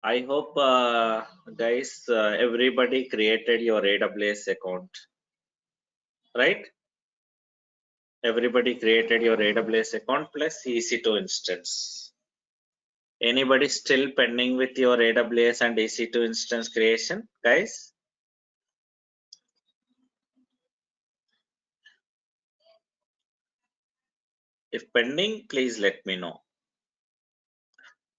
I hope guys everybody created your AWS account, right? Everybody created your AWS account plus EC2 instance. Anybody still pending with your AWS and EC2 instance creation, guys? If pending, please let me know.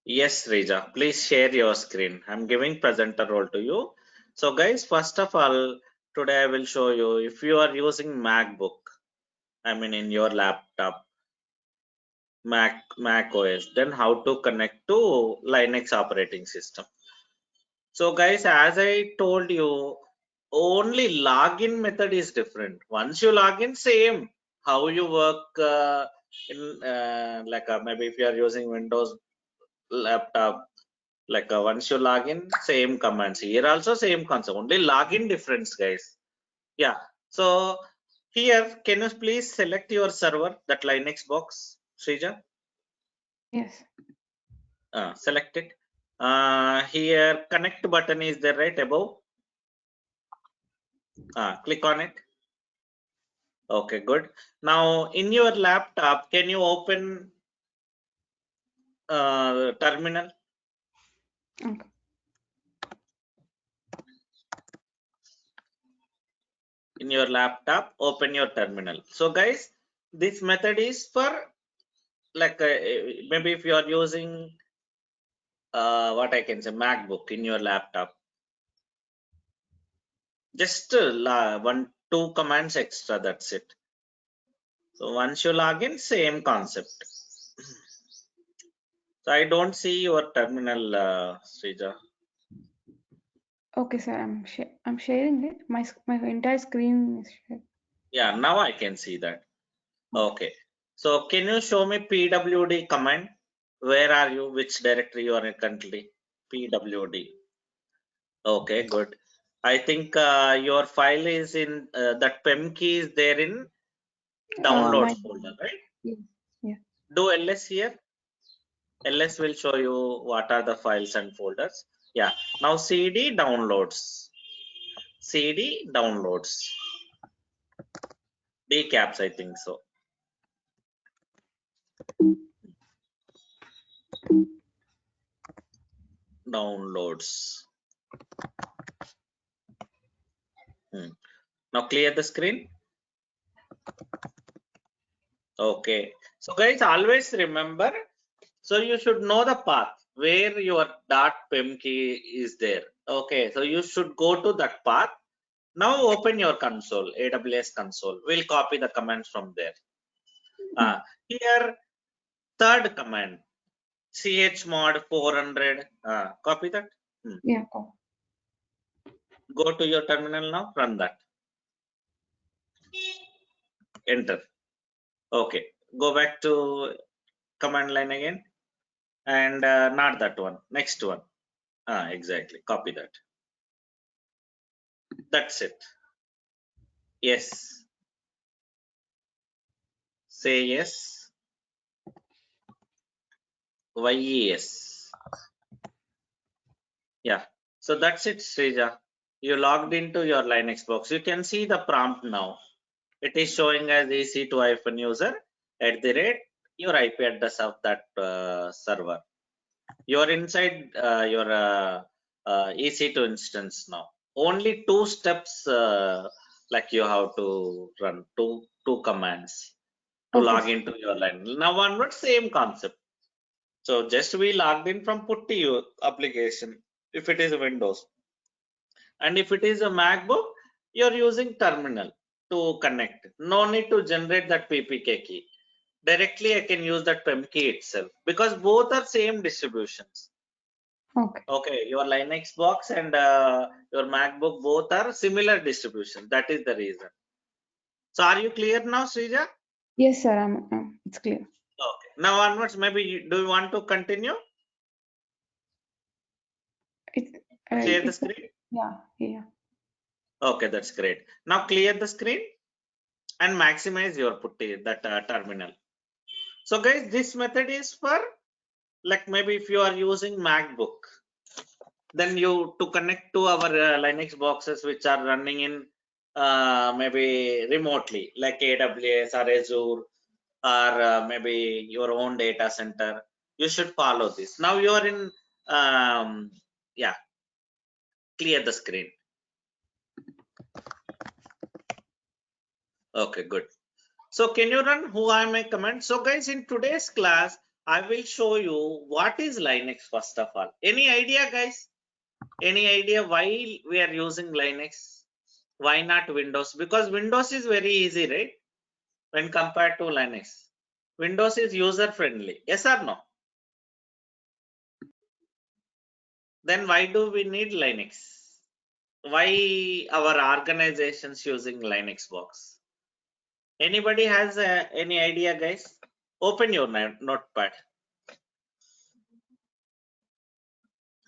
Yes, Rija, please share your screen. I'm giving presenter role to you. So guys, first of all, today I will show you if you are using MacBook, I mean in your laptop, Mac OS, then how to connect to Linux operating system. So guys, as I told you, only login method is different. Once you log in, same how you work in like maybe if you are using Windows laptop, like once you log in, same commands. Here also same concept, only login difference, guys. Yeah. So here, can you please select your server, that Linux box, Srija? Yes. Select it. Here connect button is there, right above. Click on it. Okay, good. Now in your laptop, can you open terminal? Okay. In your laptop, open your terminal. So guys, this method is for like maybe if you are using what I can say, MacBook in your laptop, just 1-2 commands extra, that's it. So once you log in, same concept. So I don't see your terminal, Srija. Okay, sir. I'm sharing it. My entire screen is shared. Yeah, now I can see that. Okay. So can you show me pwd command? Where are you? Which directory you are in currently? Pwd. Okay, good. I think your file is in that PEM key is there in downloads folder, right? Yes. Yeah. Do ls here. Ls will show you what are the files and folders. Yeah. Now cd downloads. cd downloads. Dcaps, I think so. Downloads. Now clear the screen. Okay. So guys, always remember, so you should know the path where your .pem key is there. Okay. So you should go to that path. Now open your console, AWS console. We'll copy the commands from there. Here, third command, chmod 400. Copy that. Yeah. Go to your terminal now. Run that. Enter. Okay. Go back to command line again. And not that one. Next one. Exactly. Copy that. That's it. Yes. Say yes. Yes. Yeah. So that's it, Srija. You logged into your Linux box. You can see the prompt now. It is showing as EC2-user @ your IP address of that server. You're inside your EC2 instance now. Only 2 steps like you have to run two commands to log into your line. Now onward, same concept. So just we logged in from Putty application if it is Windows, and if it is a MacBook, you're using terminal to connect. No need to generate that PPK key. Directly I can use that PEM key itself because both are same distributions. Okay, your Linux box and your MacBook both are similar distribution. That is the reason. So are you clear now, Srija? Yes, sir. It's clear. Okay. Now onwards, maybe do you want to continue? Clear the screen? Yeah. Okay, that's great. Now clear the screen and maximize your putty that terminal. So guys, this method is for like maybe if you are using MacBook. then you to connect to our Linux boxes which are running in maybe remotely, like AWS or Azure, or maybe your own data center, you should follow this. Now you are in yeah, clear the screen. Okay, good. So can you run who I may command? So guys, in today's class I will show you what is Linux first of all. Any idea, guys? Any idea why we are using Linux? Why not Windows? Because Windows is very easy, right? When compared to Linux, Windows is user friendly. Yes or no? Then why do we need Linux? Why our organizations using Linux box? Anybody has any idea, guys? Open your notepad.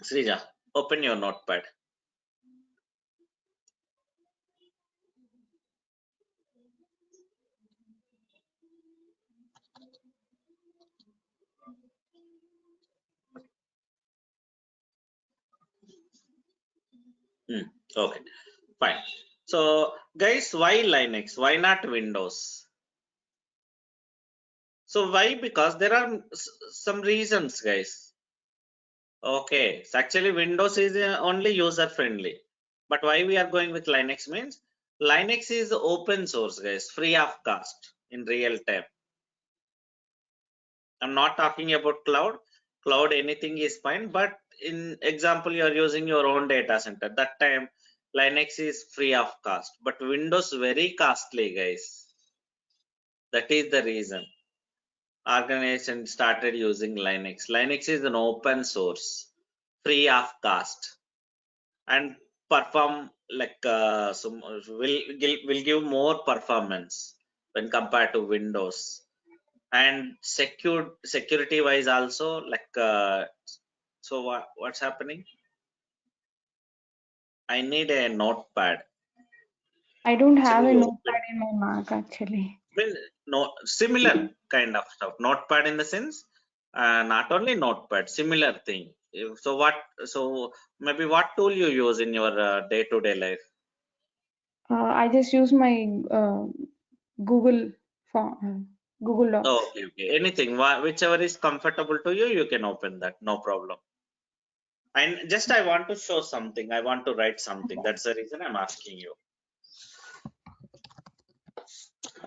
Srija, open your notepad. Okay, fine. So guys, why Linux? Why not Windows? So why? Because there are some reasons, guys. Okay, so actually Windows is only user friendly, but why we are going with Linux means Linux is open source, guys, free of cost in real time. I'm not talking about cloud anything is fine, but in example you are using your own data center, that time Linux is free of cost, but Windows very costly, guys. That is the reason organization started using Linux. Linux is an open source, free of cost, and perform like will give more performance when compared to Windows. And security wise also, like so what's happening? I need a notepad. I don't have Actually, a you notepad in my Mac actually. well, no, similar kind of stuff. Notepad in the sense, not only notepad, similar thing. So what? So maybe what tool you use in your day-to-day life? I just use my Google for Google Docs. Okay, okay. Anything, whichever is comfortable to you, you can open that. No problem. And just I want to show something. I want to write something. That's the reason I'm asking you.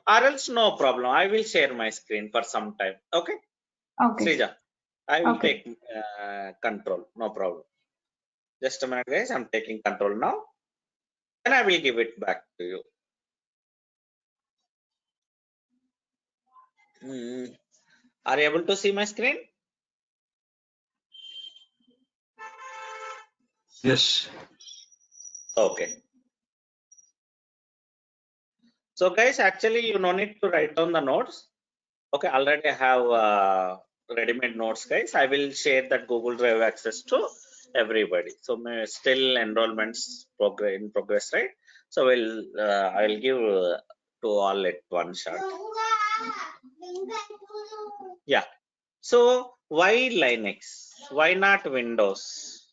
Or else no problem. I will share my screen for some time. Okay, Okay. Srija, I will Okay. take control. No problem. Just a minute, guys. I'm taking control now, and I will give it back to you. Are you able to see my screen? Yes. Okay. So, guys, actually, you no need to write down the notes. Okay, already I have ready-made notes, guys. I will share that Google Drive access to everybody. So, still enrollments in progress, right? So, I'll give to all at one shot. Yeah. So, why Linux? Why not Windows?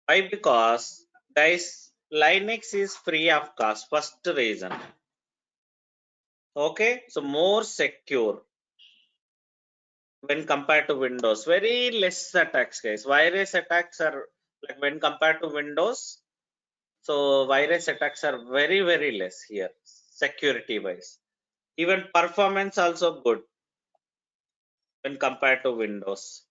Why? Because, guys, Linux is free of cost. First reason. Okay, so more secure when compared to Windows. Very less attacks, guys. Virus attacks are like when compared to Windows. So virus attacks are very less here, security wise. Even performance also good when compared to Windows.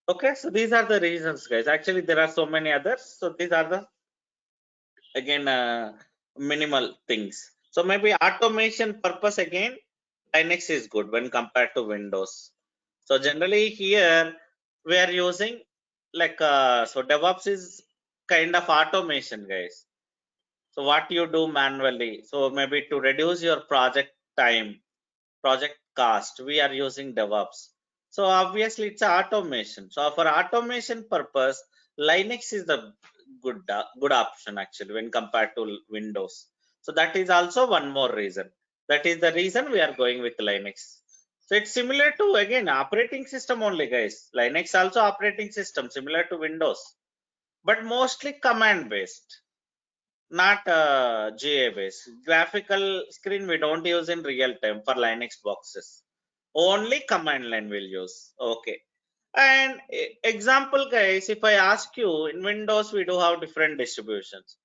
Okay, so these are the reasons, guys. Actually, there are so many others. So these are the again minimal things. So maybe automation purpose again, Linux is good when compared to Windows. So generally here we are using like so DevOps is kind of automation, guys. So what you do manually, so maybe to reduce your project time, project cost, we are using DevOps. So obviously it's automation. So for automation purpose, Linux is the good option actually when compared to Windows. So that is also one more reason. That is the reason we are going with Linux. So it's similar to, again, operating system only, guys. Linux also operating system similar to Windows, but mostly command based, not GA based. Graphical screen we don't use in real time for Linux boxes. Only command line will use. Okay. And example, guys, if I ask you, in Windows we do have different distributions.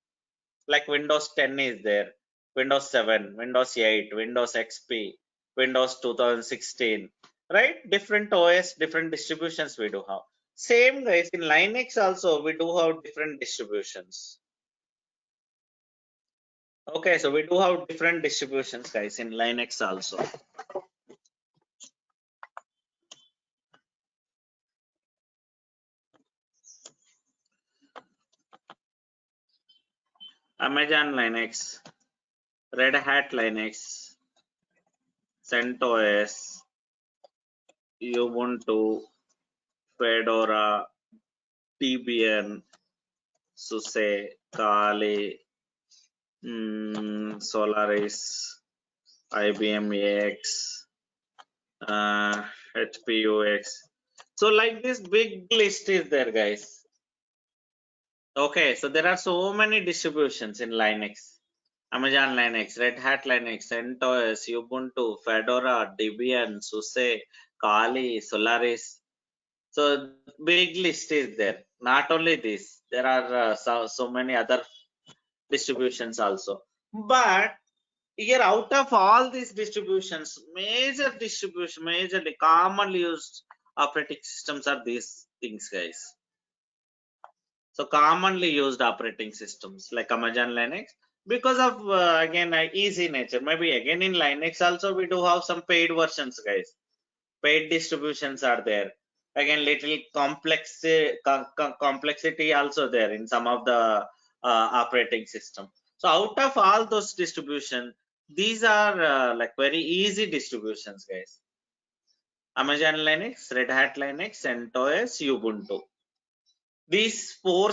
Like Windows 10 is there, Windows 7, Windows 8, Windows XP, Windows 2016, right? Different OS, different distributions we do have. Same, guys, in Linux also we do have different distributions. Okay, so we do have different distributions, guys, in Linux also. Amazon Linux, Red Hat Linux, CentOS, Ubuntu, Fedora, Debian, SUSE, Kali, Solaris, IBM AX, HP UX. So like this big list is there, guys. Okay, so there are so many distributions in Linux. Amazon Linux, Red Hat Linux, CentOS, Ubuntu, Fedora, Debian, SUSE, Kali, Solaris. So big list is there. Not only this, there are so many other distributions also. But here, out of all these distributions, majorly commonly used operating systems are these things, guys. So commonly used operating systems like Amazon Linux, because of again easy nature. Maybe again in Linux also we do have some paid versions, guys. Paid distributions are there. Again, little complexity also there in some of the operating system. So out of all those distribution, these are like very easy distributions, guys. Amazon Linux, Red Hat Linux, CentOS, Ubuntu. These four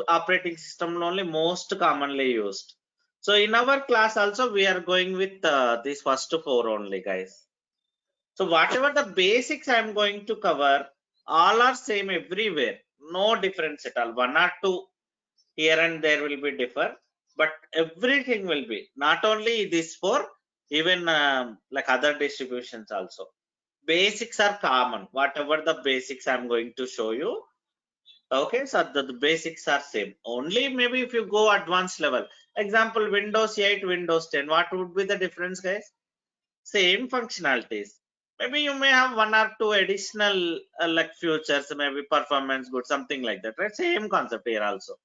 operating system only most commonly used. So in our class also we are going with these first four only, guys. So whatever the basics I'm going to cover, all are same everywhere. No difference at all. One or two here and there will be differ, but everything will be. Not only this four, even like other distributions also. Basics are common. Whatever the basics I'm going to show you. Okay, so the basics are same. Only maybe if you go advanced level. Example, Windows 8, Windows 10. What would be the difference, guys? Same functionalities. Maybe you may have one or two additional like features, maybe performance good, something like that, right? Same concept here also.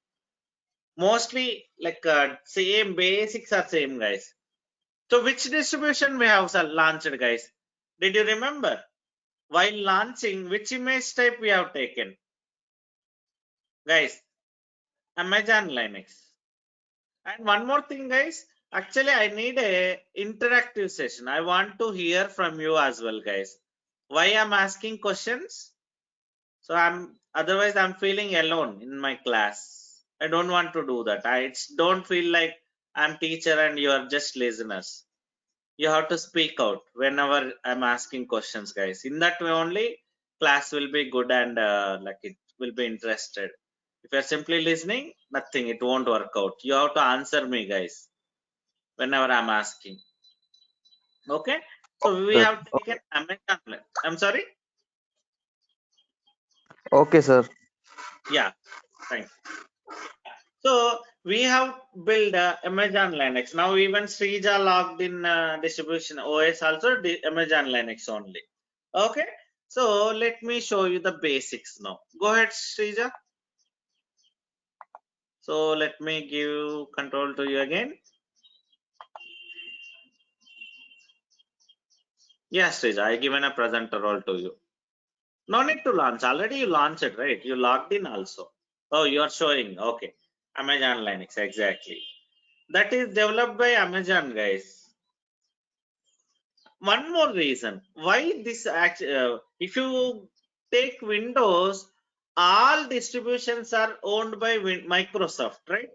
Mostly like same basics are same, guys. So which distribution we have launched, guys? Did you remember? While launching, which image type we have taken? Guys, Amazon Linux. And one more thing, guys. Actually, I need a interactive session. I want to hear from you as well, guys. Why I'm asking questions? So otherwise I'm feeling alone in my class. I don't want to do that. I don't feel like I'm teacher and you are just listeners. You have to speak out whenever I'm asking questions, guys. In that way only class will be good and like it will be interested. If you're simply listening, nothing, it won't work out. You have to answer me, guys, whenever I'm asking. Okay. So we Sir. have taken Amazon. I'm sorry. Okay, sir. Yeah. Thanks. So we have built Amazon Linux. Now even Srija logged in distribution OS also Amazon Linux only. Okay. So let me show you the basics now. Go ahead, Srija. So let me give control to you again. Yes, Srija, I given a presenter role to you. No need to launch. Already you launched it, right? You logged in also. Oh, you are showing. Okay. Amazon Linux, exactly. That is developed by Amazon, guys. One more reason why this if you take Windows, all distributions are owned by Microsoft, right?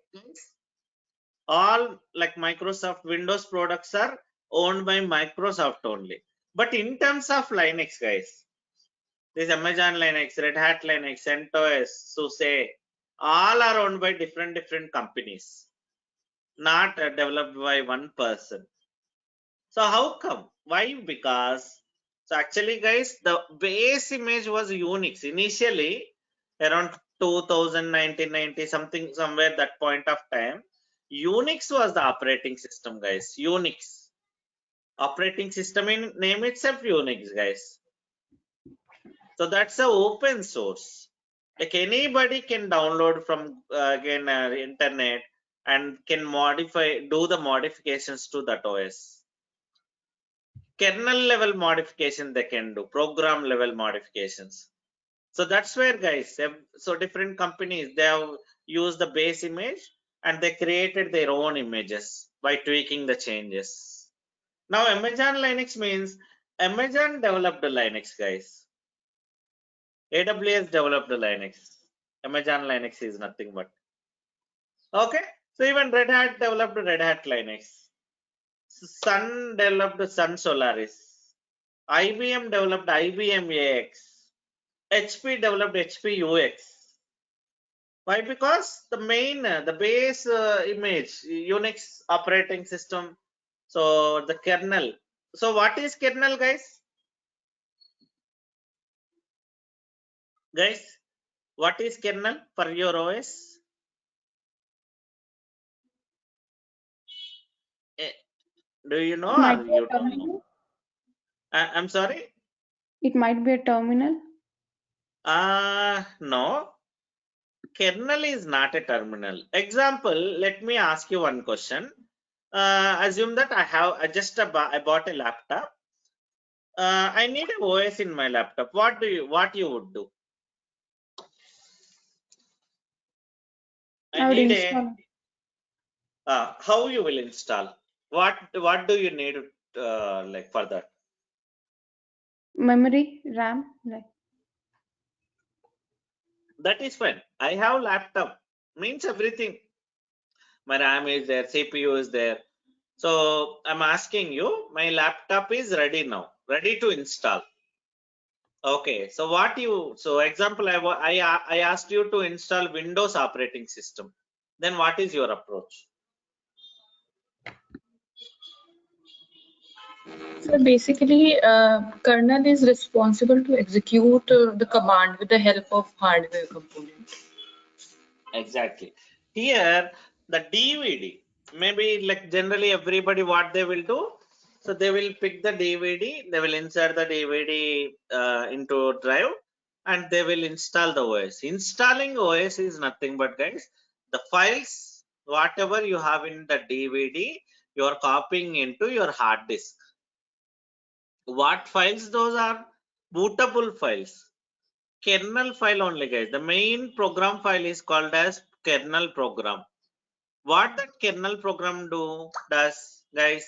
All like Microsoft Windows products are owned by Microsoft only. But in terms of Linux, guys, this Amazon Linux, Red Hat Linux, CentOS, SUSE, all are owned by different companies, not developed by one person. So how come? Why? Because so actually, guys, the base image was Unix initially around 2000, 1990, something somewhere that point of time. Unix was the operating system, guys. Unix operating system in name itself Unix, guys. So that's a open source. Like anybody can download from internet and can do the modifications to that OS. Kernel level modification they can do, program level modifications. So that's where, guys, so different companies, they have used the base image and they created their own images by tweaking the changes. Now Amazon Linux means Amazon developed Linux, guys. AWS developed Linux. Amazon Linux is nothing but. Okay. So even Red Hat developed Red Hat Linux. Sun developed Sun Solaris. IBM developed IBM AX. HP developed HP UX. Why? Because the base image, Unix operating system. So the kernel. So what is kernel, guys? Guys, what is kernel for your OS? Do you know, It might or be a you don't know? terminal. I'm sorry. It might be a terminal. No. Kernel is not a terminal. Example, let me ask you one question. Assume that I bought a laptop. I need a OS in my laptop. What you would do? I I would need install how you will install? What do you need like for that? memory, RAM, like That is fine. I have laptop. Means everything. My RAM is there, CPU is there. So I'm asking you, my laptop is ready now, ready to install. Okay, so example, I asked you to install Windows operating system. Then what is your approach? So basically, kernel is responsible to execute the command with the help of hardware component. Exactly. Here, the DVD, maybe like generally everybody what they will do, so they will pick the DVD, they will insert the DVD into drive, and they will install the OS. Installing OS is nothing but, guys, the files, whatever you have in the DVD, you are copying into your hard disk. What files those are? Bootable files. Kernel file only, guys. The main program file is called as kernel program. What that kernel program does, guys?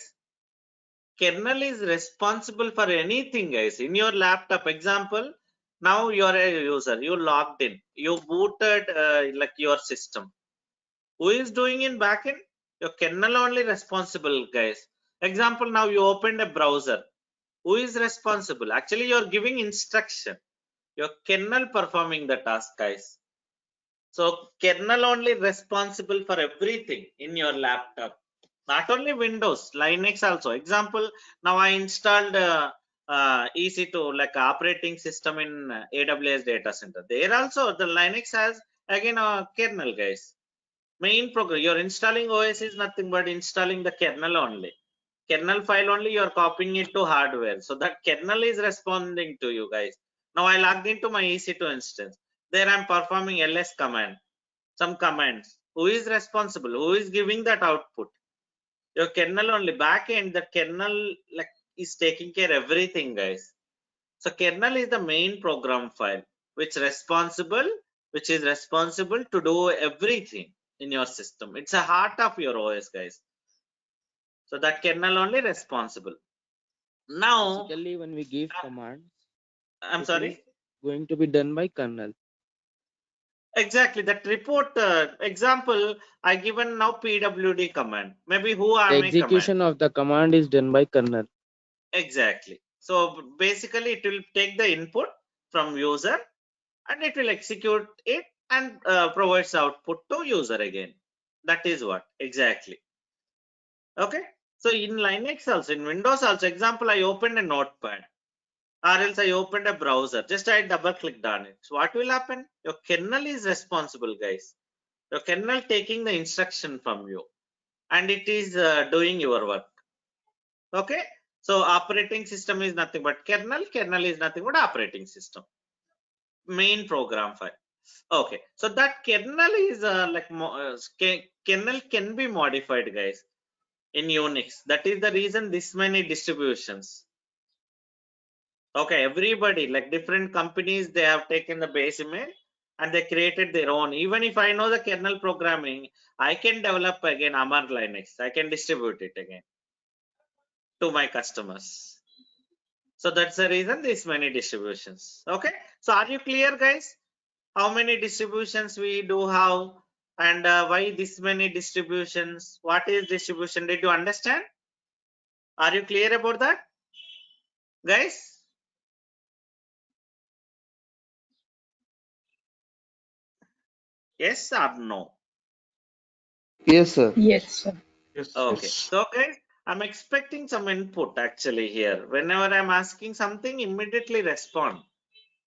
Kernel is responsible for anything, guys. In your laptop, example, now you are a user, you logged in, you booted like your system. Who is doing in backend? Your kernel only responsible, guys. Example, now you opened a browser. Who is responsible? Actually, you're giving instruction. Your kernel performing the task, guys. So kernel only responsible for everything in your laptop. Not only Windows, Linux also. Example, now I installed EC2 like operating system in AWS data center. There also the Linux has again a kernel, guys. Main program, you're installing OS is nothing but installing the kernel only. Kernel file only you're copying it to hardware. So that kernel is responding to you, guys. Now I logged into my EC2 instance. There I'm performing ls command, some commands. Who is responsible? Who is giving that output? Your kernel only. Back end, the kernel like is taking care of everything, guys. So kernel is the main program file which is responsible to do everything in your system. It's a heart of your OS, guys. So that kernel only responsible. Now, Basically, when we give commands, I'm it sorry. is going to be done by kernel. Exactly, that report example I given now pwd command. Maybe who The army command. execution of the command is done by kernel. Exactly. So basically it will take the input from user and it will execute it and provides output to user again. That is what exactly. Okay. So in Linux also, in Windows also, example, I opened a notepad or else I opened a browser. Just I double clicked on it. So what will happen? Your kernel is responsible, guys. Your kernel taking the instruction from you and it is doing your work. Okay. So operating system is nothing but kernel. Kernel is nothing but operating system. Main program file. Okay. So that kernel is kernel can be modified, guys, in Unix. That is the reason this many distributions. Okay, everybody, like different companies, they have taken the base image and they created their own. Even if I know the kernel programming, I can develop again Amar Linux. I can distribute it again to my customers. So that's the reason this many distributions. Okay, so are you clear, guys? How many distributions we do have and why this many distributions? What is distribution? Did you understand? Are you clear about that, guys? Yes or no? Yes, sir. Yes, sir. Yes, Okay, yes. so guys, I'm expecting some input actually here. Whenever I'm asking something, immediately respond.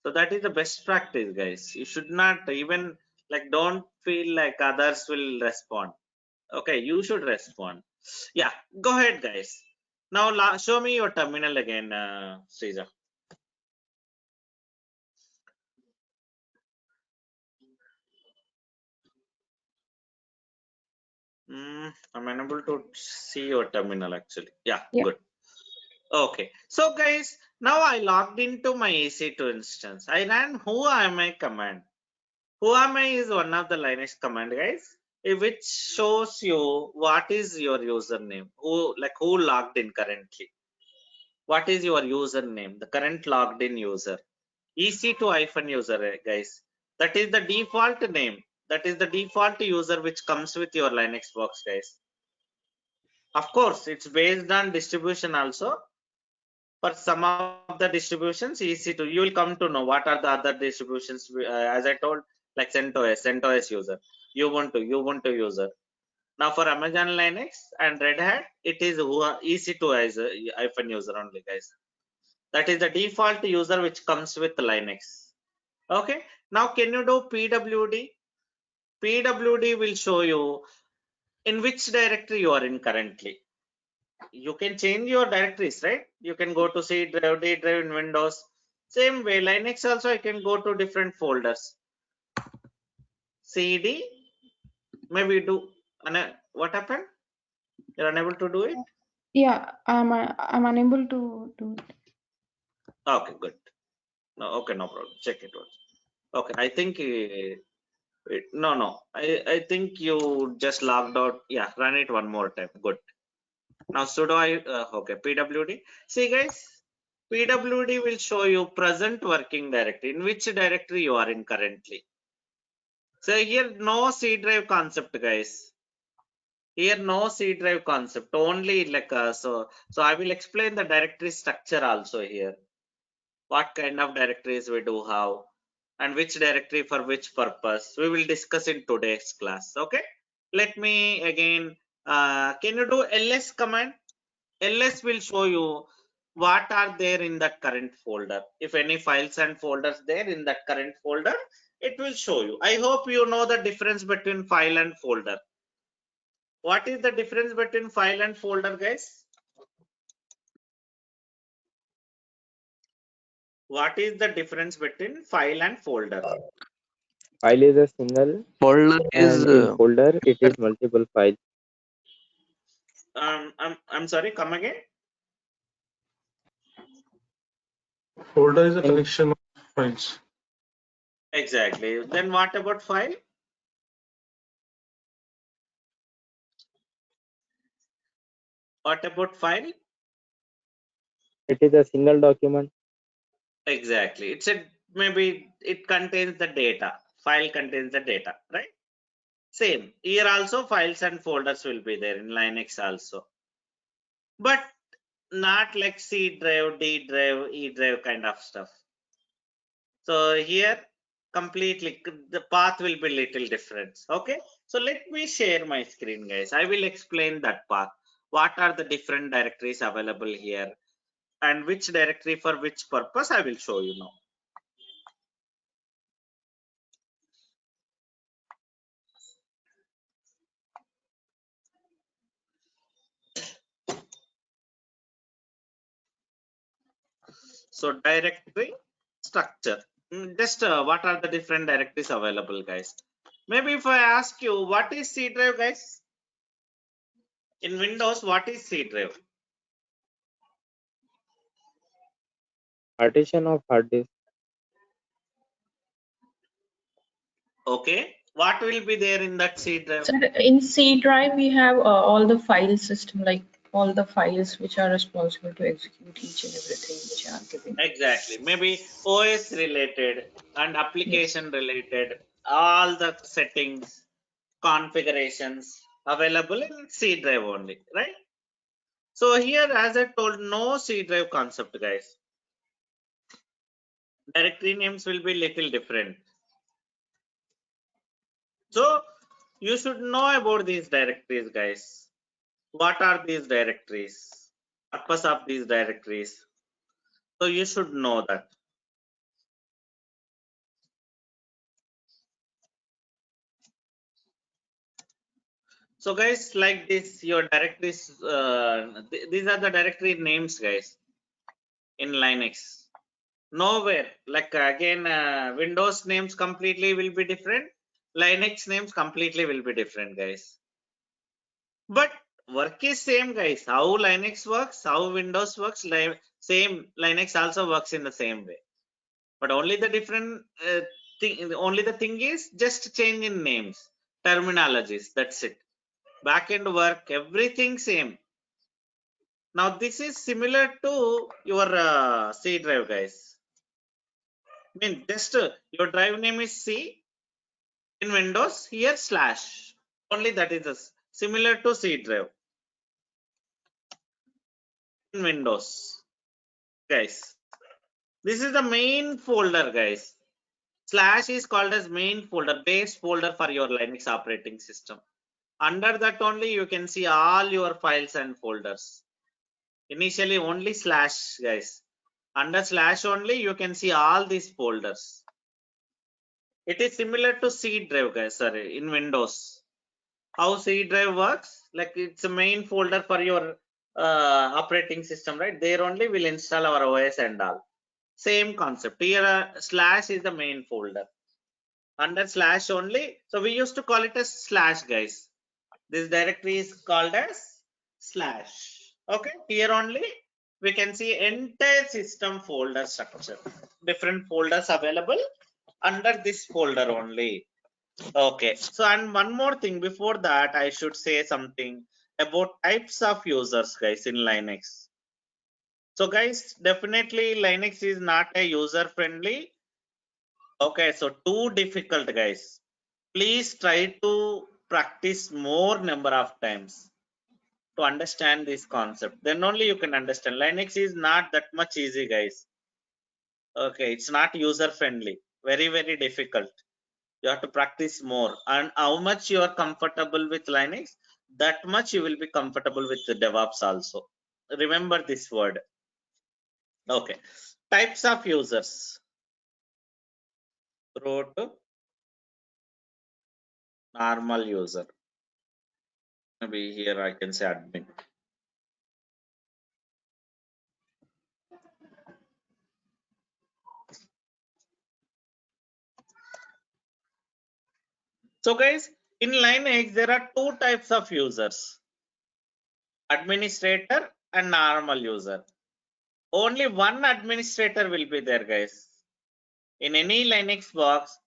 So that is the best practice, guys. You should not even like don't feel like others will respond. Okay, you should respond. Yeah, go ahead, guys. Now show me your terminal again, Srija. I'm unable to see your terminal actually. Yeah, Yeah. good. Okay, so guys, now I logged into my EC2 instance. I ran whoami command. Whoami is one of the Linux command, guys, which shows you what is your username, who logged in currently. What is your username, the current logged in user, EC2 user, guys. That is the default name. That is the default user which comes with your Linux box, guys. Of course, it's based on distribution also. For some of the distributions, EC2, you will come to know what are the other distributions. As I told, like CentOS user, Ubuntu user. Now for Amazon Linux and Red Hat, it is EC2 as a user only, guys. That is the default user which comes with Linux. Okay. Now can you do PWD? PWD will show you in which directory you are in currently. You can change your directories, right? You can go to C drive, D drive in Windows. Same way, Linux also I can go to different folders. CD, maybe do. What happened? You're unable to do it? Yeah, I'm unable to do it. Okay, good. No, okay, no problem. Check it out. Okay, I think no. I think you just logged out. Yeah, run it one more time. Good. Now sudo okay, PWD. See, guys, PWD will show you present working directory, in which directory you are in currently. So here no C drive concept, guys. Here no C drive concept, only like so I will explain the directory structure also here. What kind of directories we do have and which directory for which purpose we will discuss in today's class. Okay, let me again can you do ls command? Ls will show you what are there in that current folder. If any files and folders there in that current folder, it will show you. I hope you know the difference between file and folder. What is the difference between file and folder, guys? What is the difference between file and folder? File is a single Folder is and in folder it is multiple files. I'm sorry, come again. Folder is a In collection of files. Exactly. Then what about file? What about file? it is a single document. Exactly. It's a maybe it contains the data. File contains the data, right? Same. Here also files and folders will be there in Linux also. But not like C drive, D drive, E drive kind of stuff. So here completely the path will be little different. Okay, so let me share my screen, guys. I will explain that path. What are the different directories available here and which directory for which purpose I will show you now. So directory structure. Just what are the different directories available, guys? Maybe if I ask you, what is C drive, guys? In Windows, what is C drive? Partition of hard disk. Okay, what will be there in that C drive? So in C drive, we have all the file system, like all the files which are responsible to execute each and everything which are given. Exactly, maybe OS related and application related, all the settings, configurations available in C drive only, right? So here, as I told, no C drive concept, guys. Directory names will be little different. So you should know about these directories, guys. What are these directories? Purpose of these directories. So you should know that. So guys, like this, your directories, these are the directory names, guys, in Linux. Nowhere, like again, Windows names completely will be different. Linux names completely will be different, guys. But work is same, guys. How Linux works, how Windows works, same. Linux also works in the same way. But only the different thing, only the thing is just change in names, terminologies. That's it. Backend work, everything same. Now this is similar to your C drive, guys. I mean, just your drive name is C in Windows. Here slash. Only that is similar to C drive in Windows, guys. This is the main folder, guys. Slash is called as main folder, base folder for your Linux operating system. Under that only you can see all your files and folders. Initially only slash, guys. Under slash only you can see all these folders. It is similar to C drive, guys. Sorry, in Windows. How C drive works? Like it's a main folder for your operating system, right? There only we'll install our OS and all. Same concept. Here slash is the main folder. Under slash only, so we used to call it as slash, guys. This directory is called as slash. Okay, here only we can see entire system folder structure, different folders available under this folder only. Okay, so and one more thing before that, I should say something about types of users, guys, in Linux. So guys, definitely Linux is not a user friendly. Okay, so too difficult, guys. Please try to practice more number of times to understand this concept. Then only you can understand. Linux is not that much easy, guys. Okay, it's not user friendly. Very, very difficult. You have to practice more. And how much you are comfortable with Linux, that much you will be comfortable with the DevOps also. Remember this word. Okay. Types of users. Root, normal user. Maybe here I can say admin. So guys, in Linux, there are two types of users, administrator and normal user. Only one administrator will be there, guys. In any Linux box,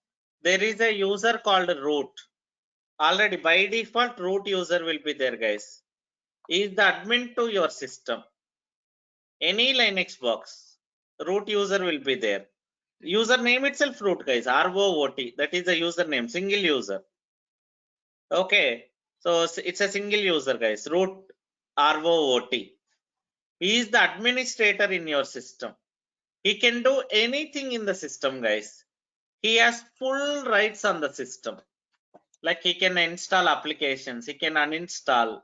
there is a user called root. Already by default, root user will be there, guys. He is the admin to your system. Any Linux box, root user will be there. Username itself root, guys, ROOT. That is the username, single user. Okay, so it's a single user, guys, root ROOT. He is the administrator in your system. He can do anything in the system, guys. He has full rights on the system. Like he can install applications, he can uninstall,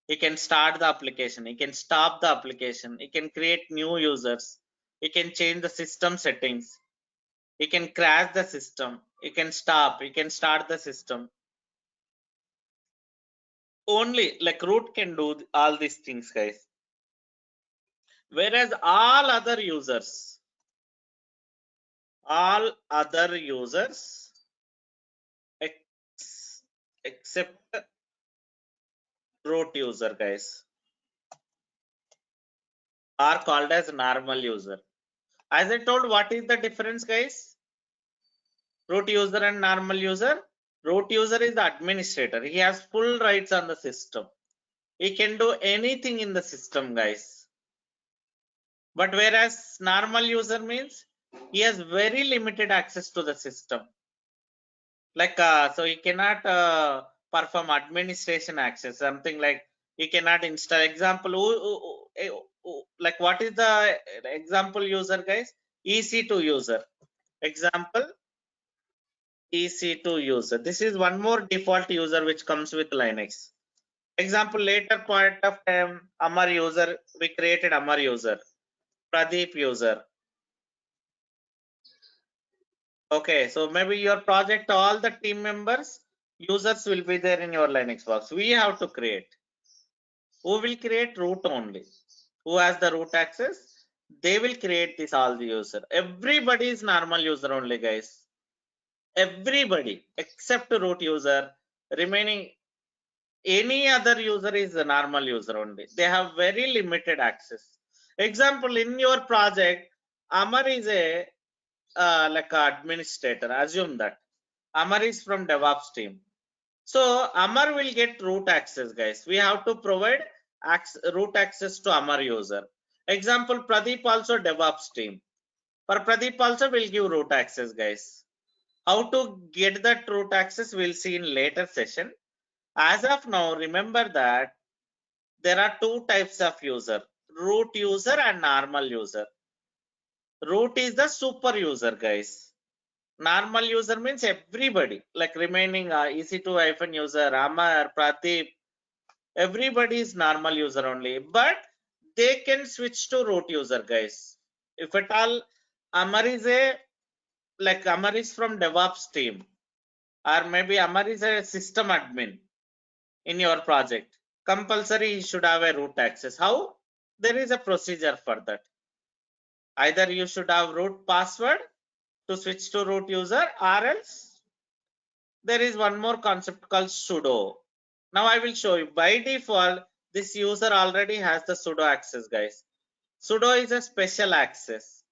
he can start the application, he can stop the application, he can create new users, he can change the system settings, he can crash the system, he can stop, he can start the system. Only like root can do all these things, guys. Whereas all other users except root user, guys, are called as normal user. As I told, what is the difference, guys? Root user and normal user. Root user is the administrator. He has full rights on the system. He can do anything in the system, guys. But whereas normal user means he has very limited access to the system. Like so he cannot perform administration access, something like he cannot install. Example, like what is the example user, guys? EC2 user. Example, EC2 user. This is one more default user which comes with Linux. Example, later point of time, Amar user, we created Amar user, Pradeep user. Okay, so maybe your project, all the team members, users will be there in your Linux box. We have to create. Who will create? Root only. Who has the root access? They will create this all the user. Everybody is normal user only, guys. Everybody except root user. Remaining any other user is a normal user only. They have very limited access. Example, in your project, Amar is a like a administrator. Assume that Amar is from DevOps team. So Amar will get root access, guys. We have to provide root access to Amar user. Example, Pradeep also DevOps team. For Pradeep also will give root access, guys. How to get that root access we'll see in later session. As of now, remember that there are two types of user, root user and normal user. Root is the super user, guys. Normal user means everybody, like remaining EC2 user, Amar, Pradeep, everybody is normal user only, but they can switch to root user, guys. If at all Amar is Amar is from DevOps team, or maybe Amar is a system admin in your project, compulsory he should have a root access. How? There is a procedure for that. Either you should have root password to switch to root user, or else there is one more concept called sudo. Now I will show you. By default, this user already has the sudo access, guys. Sudo is a special access,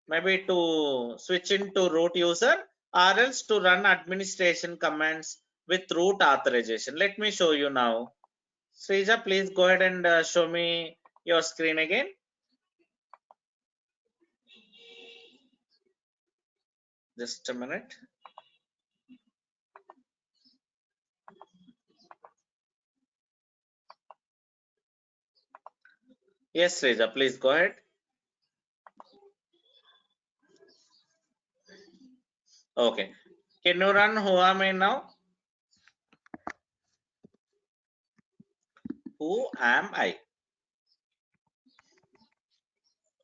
maybe to switch into root user, or else to run administration commands with root authorization. Let me show you now. Srija, please go ahead and show me your screen again. Just a minute. Yes, Srija, please go ahead. Okay. Can you run who am I now? Who am I?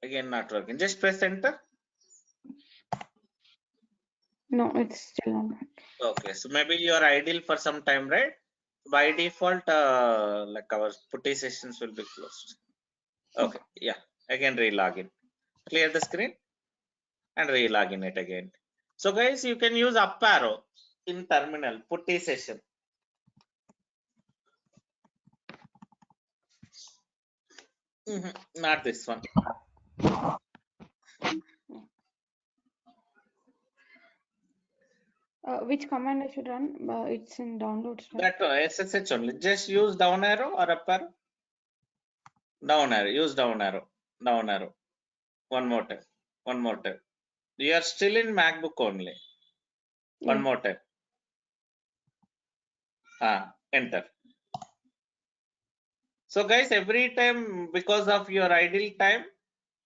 Again, not working. Just press enter. No, it's still on. Okay, so maybe you are idle for some time, right? By default, like our putty sessions will be closed. Okay, yeah. Again, re-login. Clear the screen and re-login it again. So, guys, you can use up arrow in terminal putty session. Not this one. Which command I should run? It's in downloads, right? That SSH only. Just use down arrow or up arrow. Down arrow. Use down arrow. Down arrow. One more time. One more time. You are still in MacBook only. One Yeah. more time. Enter. So guys, every time because of your idle time,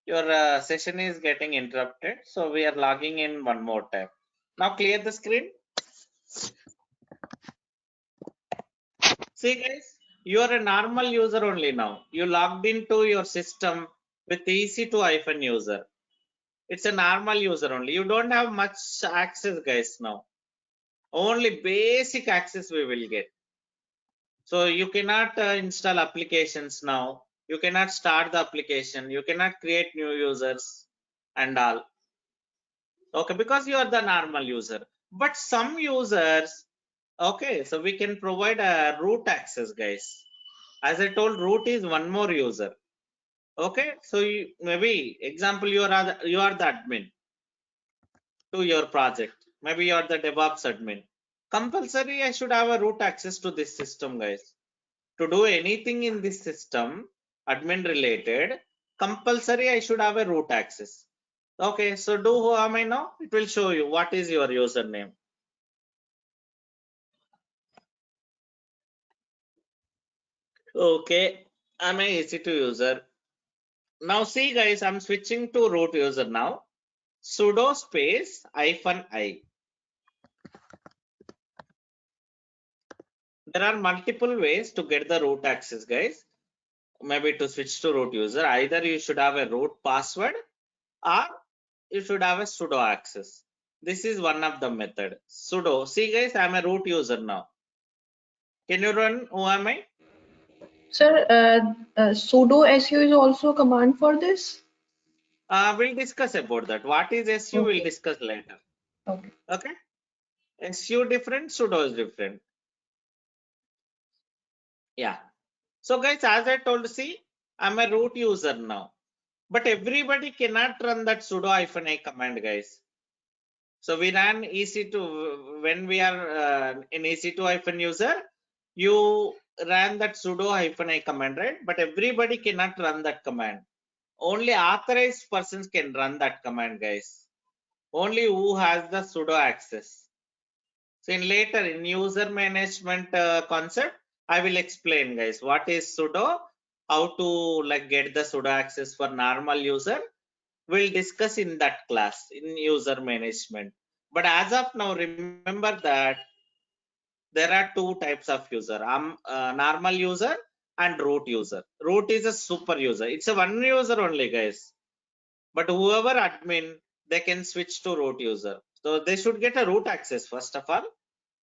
your session is getting interrupted. So we are logging in one more time. Now clear the screen. See guys, you are a normal user only now. You logged into your system with EC2 user. It's a normal user only. You don't have much access guys now. Only basic access we will get. So you cannot install applications now. You cannot start the application. You cannot create new users and all. Okay, because you are the normal user. But some users, okay, so we can provide a root access guys. As I told, root is one more user. Okay, so maybe example you are the admin to your project. Maybe you are the DevOps admin. Compulsory I should have a root access to this system guys. To do anything in this system, admin related, compulsory I should have a root access. Okay, so do who am I now? It will show you what is your username. Okay, I'm a EC2 user. Now see guys, I'm switching to root user now. Sudo space -i. There are multiple ways to get the root access guys. Maybe to switch to root user, either you should have a root password or you should have a sudo access. This is one of the method. Sudo. See guys, I'm a root user now. Can you run who am I? Sir, sudo su is also a command for this? We'll discuss about that. What is su? Okay. We'll discuss later. Okay. Okay. Su different, sudo is different. Yeah. So guys, as I told, see, I'm a root user now. But everybody cannot run that sudo -a command, guys. So we ran EC2 when we are in EC2 user, you ran that sudo -a command, right? But everybody cannot run that command. Only authorized persons can run that command, guys. Only who has the sudo access. So in later in user management concept, I will explain guys what is sudo, how to like get the sudo access for normal user. We'll discuss in that class in user management. But as of now, remember that there are two types of user. Normal user and root user. Root is a super user. It's a one user only, guys. But whoever admin, they can switch to root user. So they should get a root access first of all.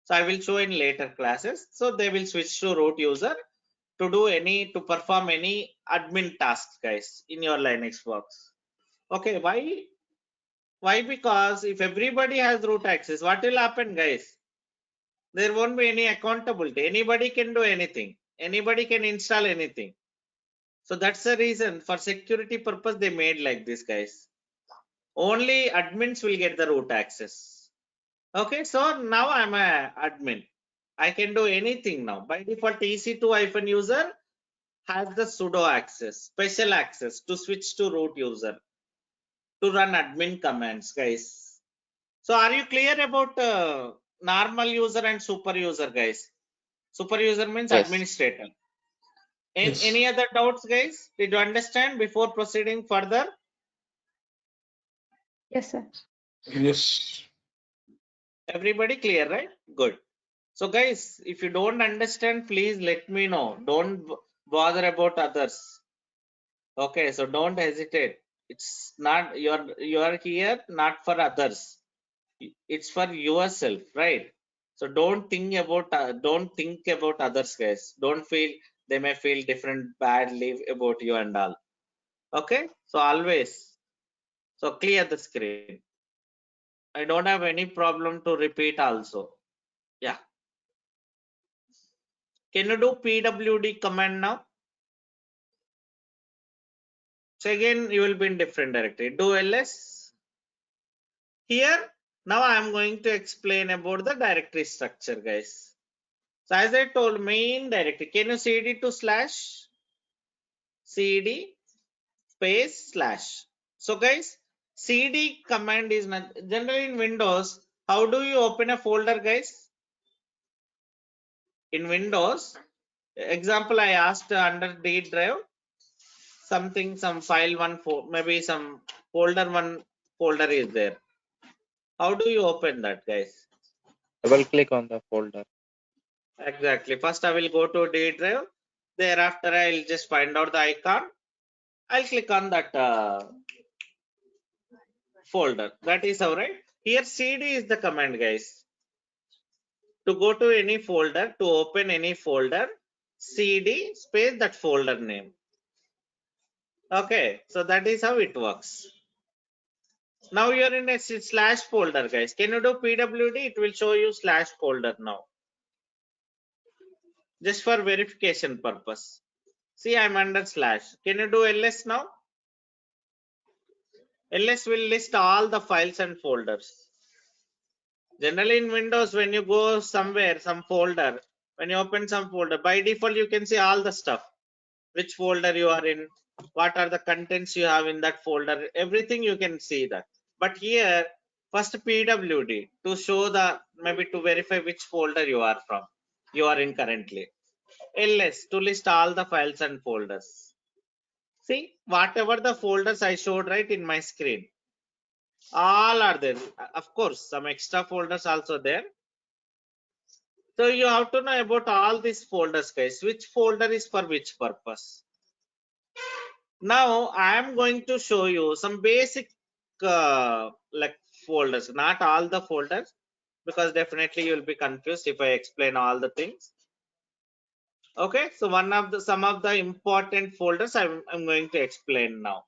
So I will show in later classes. So they will switch to root user to perform any admin tasks, guys, in your Linux box. Okay, why? Because if everybody has root access, what will happen, guys? There won't be any accountability. Anybody can do anything. Anybody can install anything. So that's the reason for security purpose they made like this, guys. Only admins will get the root access. Okay, so now I'm a admin. I can do anything now. By default, EC2 user has the sudo access, special access to switch to root user to run admin commands, guys. So are you clear about normal user and super user, guys? Super user means Yes. administrator. Yes. Any other doubts, guys? Did you understand before proceeding further? Yes, sir. Yes. Everybody clear, right? Good. So guys, if you don't understand, please let me know. Don't bother about others. Okay, so don't hesitate. It's not you are here not for others. It's for yourself, right? So don't think about others, guys. Don't feel they may feel different badly about you and all. Okay, so always so clear the screen. I don't have any problem to repeat also. Yeah. Can you do pwd command now? So again, you will be in different directory. Do ls. Here, now I am going to explain about the directory structure, guys. So as I told, main directory, can you cd to slash cd space slash. So guys, cd command is not generally in Windows. How do you open a folder, guys? In Windows, Example, I asked under D drive something, some file one, maybe some folder one folder is there. How do you open that, guys? Double click on the folder. Exactly. First, I will go to D drive. Thereafter, I'll just find out the icon. I'll click on that folder. That is all right. Here, CD is the command, guys. To go to any folder, to open any folder, CD space that folder name. Okay, so that is how it works. Now you're in a slash folder, guys. Can you do PWD? It will show you slash folder now. Just for verification purpose. See, I'm under slash. Can you do ls now? ls will list all the files and folders. Generally in Windows, when you go somewhere, some folder, when you open some folder, by default, you can see all the stuff. Which folder you are in, what are the contents you have in that folder, everything you can see that. But here, first PWD to show the, maybe to verify which folder you are from, you are in currently. ls to list all the files and folders. See, whatever the folders I showed right in my screen, all are there. Of course, some extra folders also there. So you have to know about all these folders, guys. Which folder is for which purpose. Now I am going to show you some basic like folders, not all the folders, because definitely you will be confused if I explain all the things. Okay, so some of the important folders I'm going to explain now.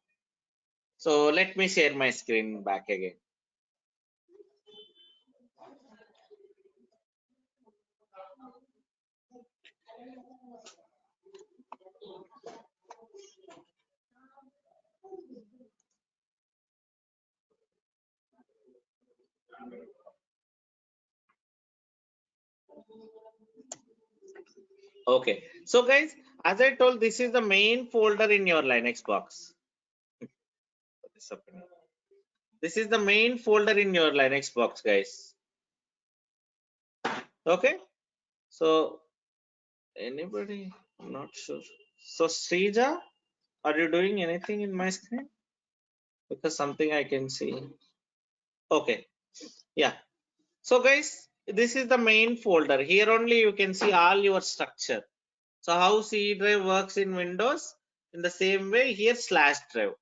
So let me share my screen back again. Okay, so guys, as I told, this is the main folder in your Linux box. This is the main folder in your Linux box, guys. Okay, so anybody? I'm not sure. So Srija, are you doing anything in my screen? Because something I can see. Okay, yeah. So guys, this is the main folder. Here only you can see all your structure. So how C drive works in Windows, in the same way here slash drive.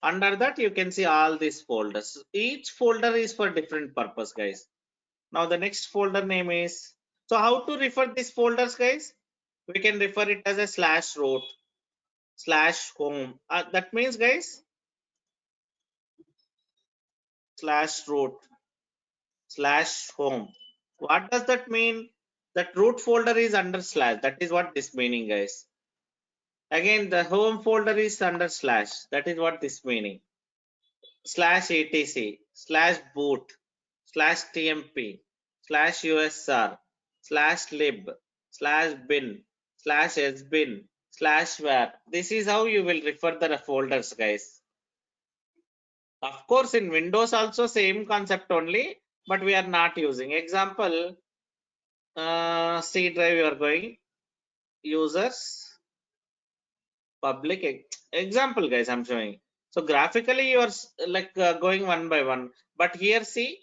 Under that you can see all these folders. Each folder is for different purpose, guys. Now the next folder name is, so how to refer these folders, guys? We can refer it as a slash root, slash home. That means, guys, slash root, slash home. What does that mean? That root folder is under slash. That is what this meaning, guys. Again, the home folder is under slash. That is what this meaning. Slash etc, slash boot, slash tmp, slash usr, slash lib, slash bin, slash sbin, slash var. This is how you will refer the folders, guys. Of course, in Windows also same concept only, but we are not using. Example, C drive you are going, users, public. Example, guys, I'm showing. So graphically you are like going one by one, but here see,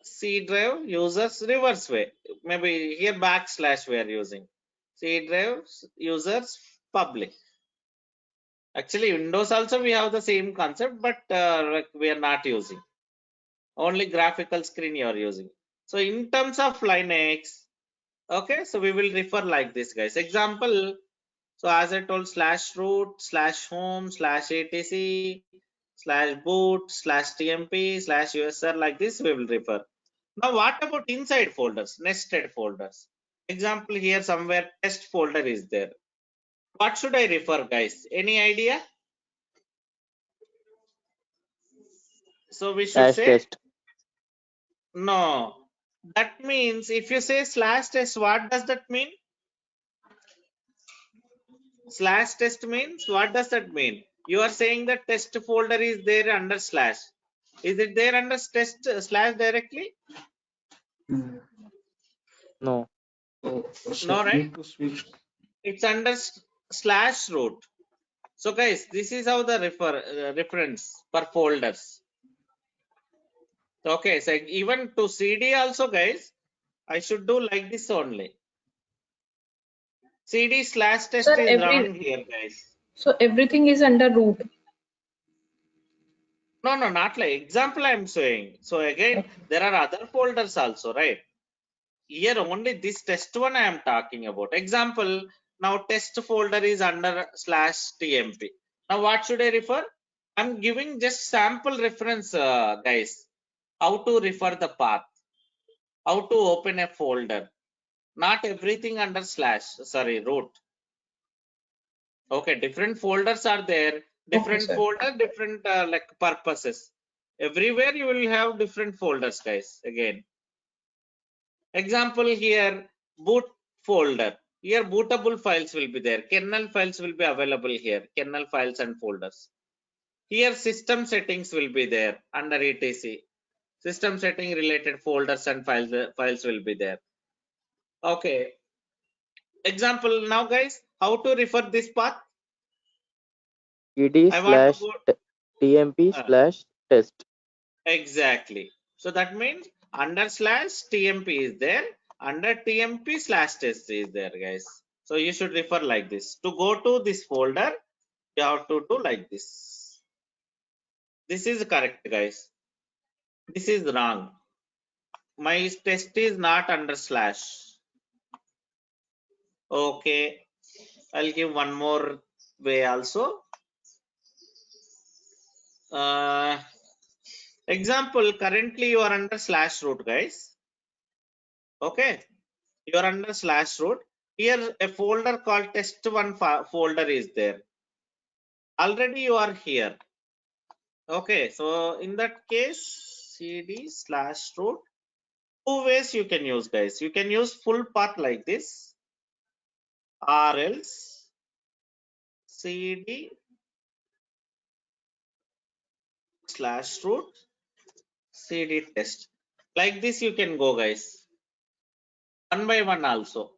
C drive users reverse way. Maybe here backslash we are using. C drive users public. Actually, Windows also we have the same concept, but like we are not using. Only graphical screen you are using. So in terms of Linux, okay, so we will refer like this, guys. Example, so as I told, slash root, slash home, slash etc, slash boot, slash tmp, slash usr, like this we will refer. Now what about inside folders, nested folders? Example, here somewhere test folder is there. What should I refer, guys? Any idea? So we should Dash say test. no. That means if you say slash test, what does that mean? Slash test means, what does that mean? You are saying that test folder is there under slash. Is it there under test slash directly? No. So No, right? need to switch. It's under slash root. So guys, this is how the reference per folders. Okay, so even to CD also, guys, I should do like this only. CD slash test Sir, is wrong here, guys. so everything is under root. No, not like example I'm showing. So again, Okay. there are other folders also, right? Here only this test one I am talking about. Example, now test folder is under slash TMP. Now what should I refer? I'm giving just sample reference, guys. How to refer the path, how to open a folder. Not everything under root. Okay, different folders are there. Different sir. folder, different like purposes. Everywhere you will have different folders, guys. Again, example here, boot folder. Here bootable files will be there. Kernel files will be available here. Kernel files and folders. Here system settings will be there under etc. System setting related folders and files will be there. Okay. Example now, guys, how to refer this path? CD I want to slash go. TMP slash test. Exactly. So that means under slash TMP is there, under TMP slash test is there, guys. So you should refer like this. To go to this folder, you have to do like this. This is correct, guys. This is wrong. My test is not under slash. Okay. I'll give one more way also. Example, currently you are under slash root, guys. Okay. You are under slash root. Here a folder called test1 folder is there. Already you are here. Okay, so in that case, cd slash root. Two ways you can use, guys. You can use full path like this, or else cd slash root cd test. Like this you can go, guys. One by one also.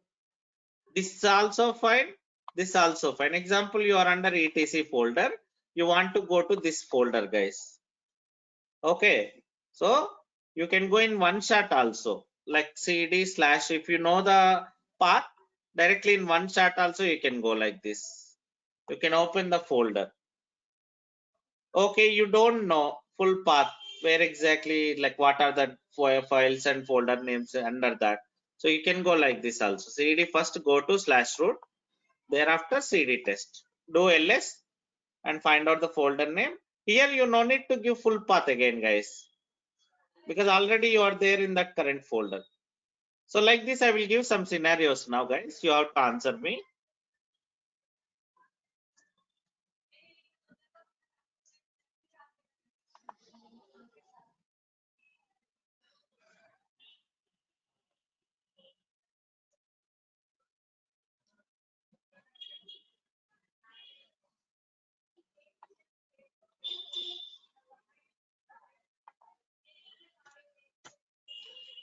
This is also fine. This also fine. Example, you are under etc folder. You want to go to this folder, guys. Okay, so you can go in one shot also, like cd slash. If you know the path, directly in one shot also you can go like this. You can open the folder. Okay, you don't know full path, where exactly, like what are the files and folder names under that. So you can go like this also. cd first go to slash root, thereafter cd test. Do ls and find out the folder name. Here you no need to give full path again, guys, because already you are there in that current folder. So like this, I will give some scenarios now, guys. You have to answer me.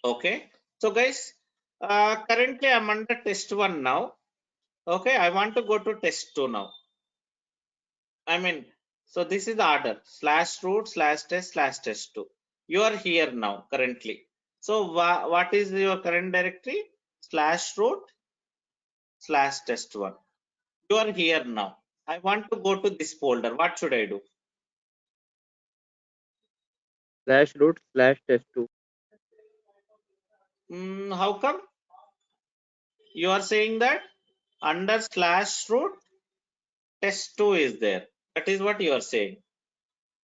Okay. So guys, currently I'm under test 1 now. Okay, I want to go to test 2 now. I mean, so this is the order, slash root slash test 2. You are here now currently. So what is your current directory? Slash root slash test 1. You are here now. I want to go to this folder. What should I do? Slash root slash test2. How come? You are saying that under slash root test2 is there. That is what you are saying.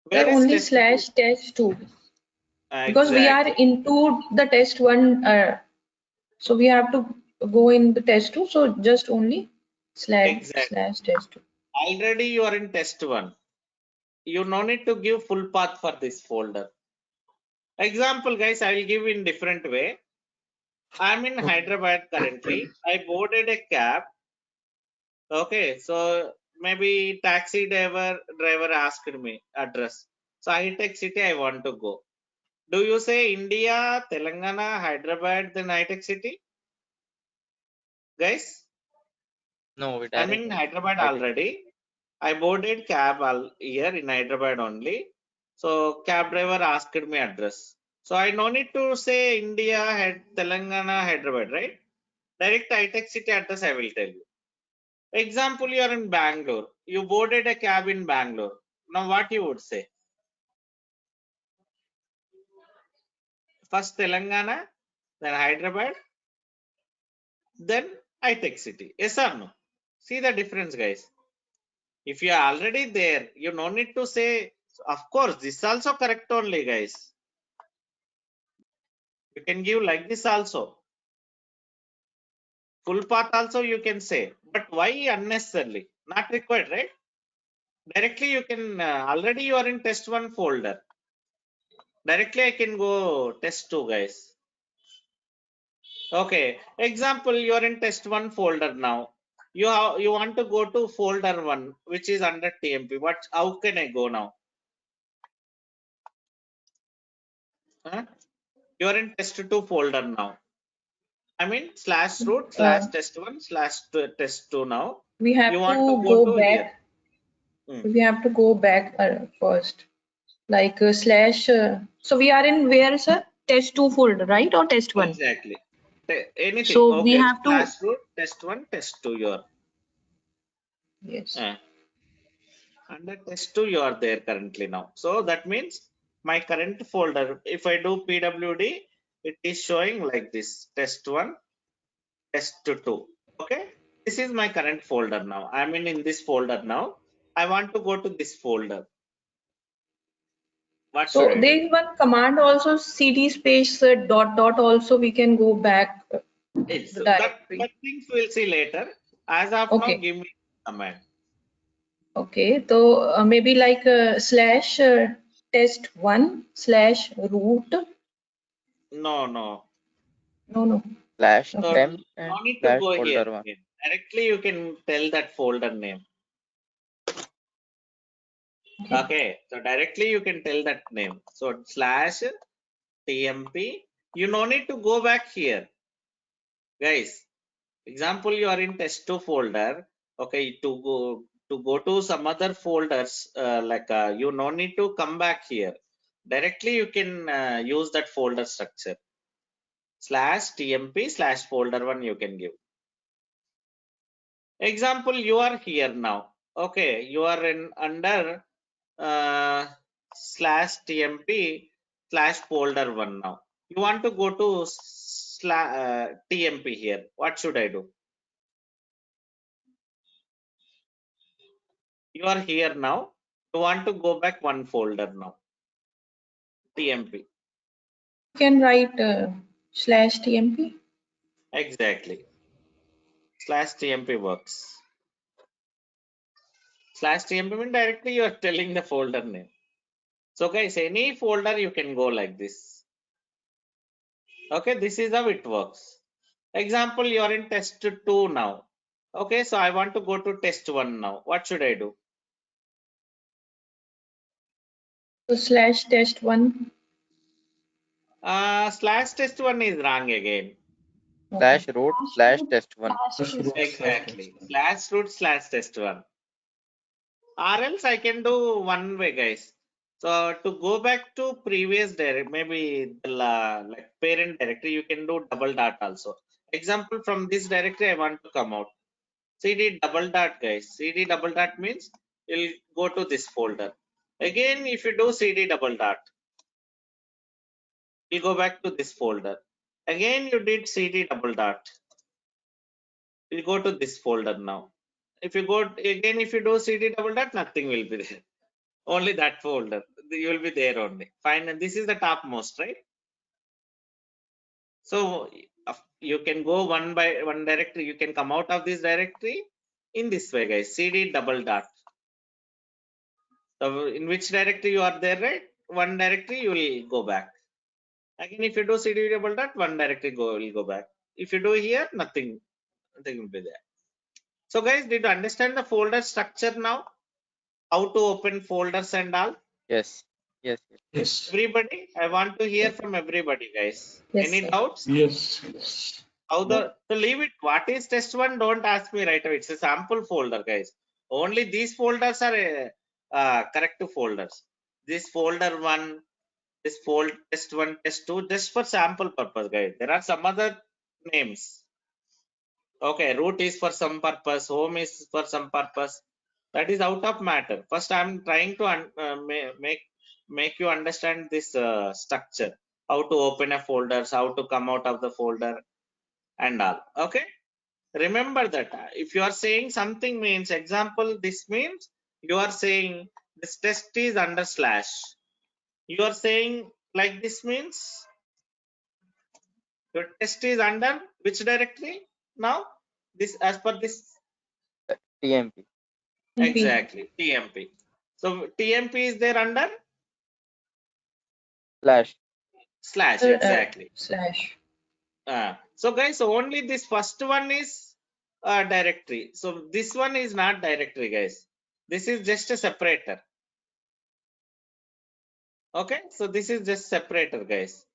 Where Sir, is only test2? slash test2. Because we are Exactly. into the test 1, so we have to go in the test 2. So just only Exactly. slash test 2. Already you are in test 1. You no need to give full path for this folder. Example, guys, I will give in different way. I'm in Hyderabad currently. I boarded a cab. Okay, so maybe taxi driver asked me address. So high-tech city I want to go. Do you say India, Telangana, Hyderabad, then high-tech city? guys? No, we I'm in directly. Hyderabad I did. already. I boarded cab here in Hyderabad only. So cab driver asked me address. So I no need to say India, Telangana, Hyderabad, right? Direct Hitech City address I will tell you. Example, you are in Bangalore. You boarded a cab in Bangalore. Now what you would say? First Telangana, then Hyderabad, then Hitech City. Yes or no? See the difference, guys. If you are already there, you no need to say, of course, this also correct only, guys. You can give like this also. Full path also you can say. But why unnecessarily? Not required, right? Directly you can, already you are in test 1 folder. Directly I can go test 2, guys. Okay. Example, you are in test 1 folder now. You want to go to folder 1, which is under TMP. How can I go now? Huh? You are in test 2 folder now. I mean /root /test1/test2 now. We have You to want to go to back. here. We have to go back first, like slash. So we are in where, sir? Test 2 folder, right? Or test 1? Exactly. Anything. So we Okay. have to. /root test1 test2 you are. Yes. Under test2 you are there currently now. So that means my current folder, if I do PWD, it is showing like this: test1, test2. Okay. This is my current folder now. I'm in this folder now. I want to go to this folder. What should So I do? there is one command also, cd space dot dot also we can go back It's the that directory. things we'll see later. As of now, Okay. give me command. Okay. So maybe like slash test1 /root. No, no. No. Slash So temp no and need to slash go here. folder 1. Directly you can tell that folder name. Okay. So directly you can tell that name. So /tmp. You no need to go back here. Guys, example, you are in test2 folder. Okay, to go to some other folders, you no need to come back here. Directly you can use that folder structure. /tmp/folder1 you can give. Example, you are here now. Okay, you are in under /tmp/folder1 now. You want to go to tmp here. What should I do? You are here now. You want to go back one folder now. tmp. You can write /tmp. Exactly. /tmp works. /tmp means directly you are telling the folder name. So guys, any folder you can go like this. Okay, this is how it works. Example, you are in test 2 now. Okay, so I want to go to test 1 now. What should I do? So /test1. /test1 is wrong again. /root /test1. Exactly. /root/test1. Or else I can do one way, guys. So to go back to previous directory, maybe the like parent directory, you can do double dot also. Example, from this directory I want to come out. cd double dot, guys. cd double dot means you'll go to this folder. Again, if you do cd double dot, you'll go back to this folder. Again, you did cd double dot. You'll go to this folder now. If you go again, if you do cd double dot, nothing will be there. Only that folder. You will be there only. Fine. And this is the topmost, right? So you can go one by one directory. You can come out of this directory in this way, guys. cd double dot. So in which directory you are there, right? One directory you will go back. Again, if you do cd double dot, one directory will go back. If you do here, nothing will be there. So guys, did you understand the folder structure now? How to open folders and all? Yes. Everybody, I want to hear from everybody, guys. Yes, Any sir. doubts? Yes. How to leave it? What is test one? Don't ask me right away. It's a sample folder, guys. Only these folders are correct folders. This folder one, this fold test one, test two, just for sample purpose, guys. There are some other names. Okay, root is for some purpose, home is for some purpose. That is out of matter. First, I'm trying to make you understand this structure. How to open a folders, how to come out of the folder, and all. Okay. Remember that if you are saying something means example, this means you are saying this test is under slash. You are saying like this means your test is under which directory now? This as per this TMP. exactly TMP. So TMP is there under Slash. slash exactly. Slash. So guys, only this first one is directory. So this one is not directory, guys. This is just a separator. Okay, so this is just separator, guys.